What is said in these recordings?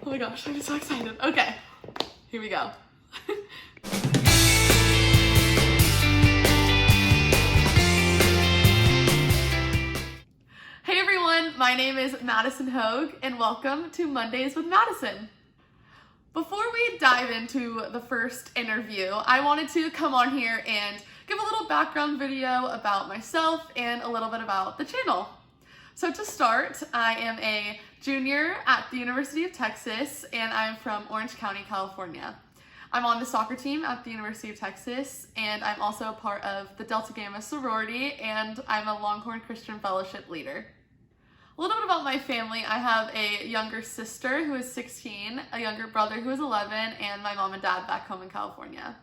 Oh my gosh, I'm so excited. Okay, here we go. Hey everyone, my name is Madison Hogue and welcome to Mondays with Madison. Before we dive into the first interview, I wanted to come on here and give a little background video about myself and a little bit about the channel. So to start, I am a junior at the University of Texas and I'm from Orange County, California. I'm on the soccer team at the University of Texas and I'm also a part of the Delta Gamma sorority and I'm a Longhorn Christian Fellowship leader. A little bit about my family. I have a younger sister who is 16, a younger brother who is 11, and my mom and dad back home in California.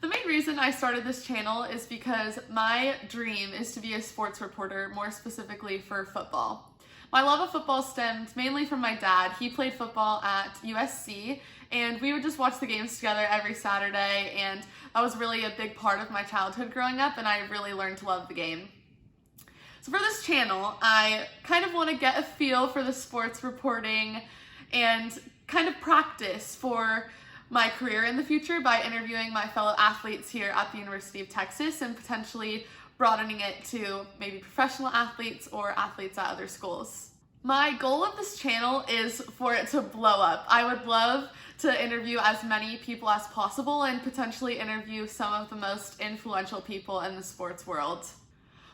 The main reason I started this channel is because my dream is to be a sports reporter, more specifically for football. My love of football stemmed mainly from my dad. He played football at USC, and we would just watch the games together every Saturday, and that was really a big part of my childhood growing up, and I really learned to love the game. So for this channel, I kind of want to get a feel for the sports reporting and kind of practice for my career in the future by interviewing my fellow athletes here at the University of Texas and potentially broadening it to maybe professional athletes or athletes at other schools. My goal of this channel is for it to blow up. I would love to interview as many people as possible and potentially interview some of the most influential people in the sports world.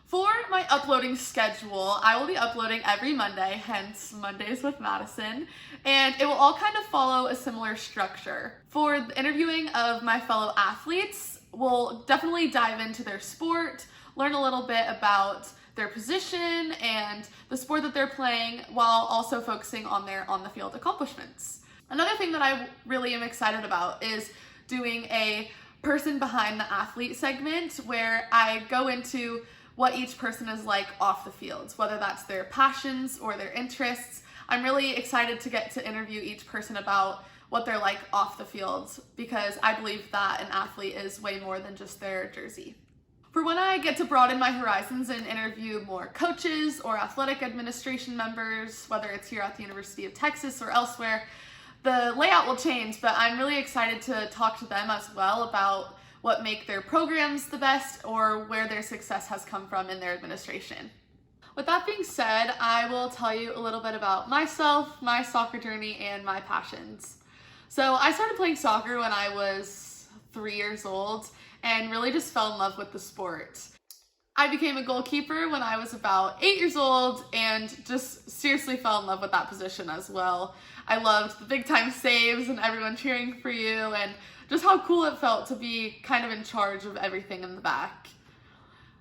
For my uploading schedule, I will be uploading every Monday, hence Mondays with Madison, and it will all kind of follow a similar structure. For the interviewing of my fellow athletes, we'll definitely dive into their sport, learn a little bit about their position and the sport that they're playing, while also focusing on their on-the-field accomplishments. Another thing that I really am excited about is doing a person behind the athlete segment where I go into what each person is like off the field, whether that's their passions or their interests. I'm really excited to get to interview each person about what they're like off the field because I believe that an athlete is way more than just their jersey. For when I get to broaden my horizons and interview more coaches or athletic administration members, whether it's here at the University of Texas or elsewhere, the layout will change, but I'm really excited to talk to them as well about what make their programs the best or where their success has come from in their administration. With that being said, I will tell you a little bit about myself, my soccer journey, and my passions. So I started playing soccer when I was 3 years old and really just fell in love with the sport. I became a goalkeeper when I was about 8 years old and just seriously fell in love with that position as well. I loved the big time saves and everyone cheering for you and just how cool it felt to be kind of in charge of everything in the back.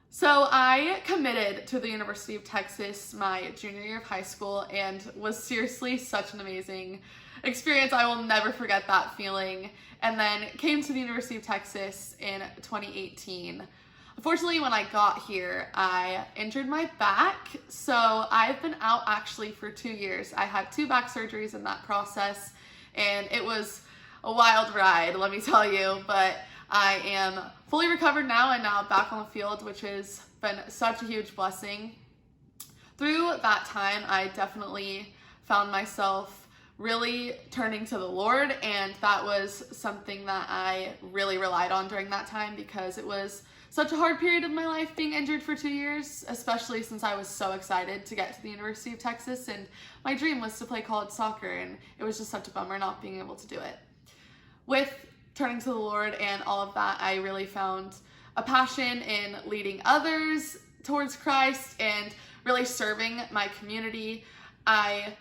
So I committed to the University of Texas my junior year of high school and was seriously such an amazing experience. I will never forget that feeling. And then came to the University of Texas in 2018. Unfortunately, when I got here, I injured my back. So I've been out actually for 2 years. I had 2 back surgeries in that process and it was a wild ride, let me tell you, but I am fully recovered now and now back on the field, which has been such a huge blessing. Through that time, I definitely found myself really turning to the Lord, and that was something that I really relied on during that time because it was such a hard period of my life being injured for 2 years, especially since I was so excited to get to the University of Texas and my dream was to play college soccer, and it was just such a bummer not being able to do it. With turning to the Lord and all of that, I really found a passion in leading others towards Christ and really serving my community. I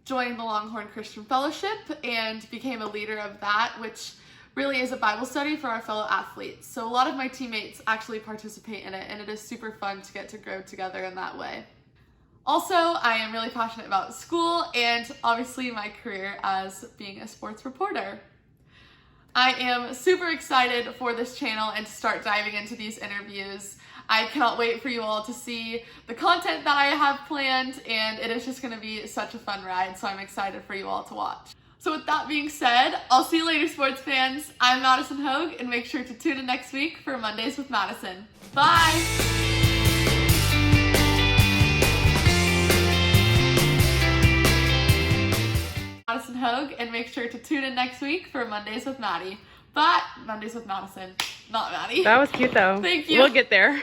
joined the Longhorn Christian Fellowship and became a leader of that, which really is a Bible study for our fellow athletes. So a lot of my teammates actually participate in it, and it is super fun to get to grow together in that way. Also, I am really passionate about school and obviously my career as being a sports reporter. I am super excited for this channel and to start diving into these interviews. I cannot wait for you all to see the content that I have planned, and it is just going to be such a fun ride, so I'm excited for you all to watch. So with that being said, I'll see you later, sports fans. I'm Madison Hogue, and make sure to tune in next week for Mondays with Madison. Bye! Madison Hogue, and make sure to tune in next week for Mondays with Maddie. Mondays with Madison, not Maddie. That was cute though. Thank you. We'll get there.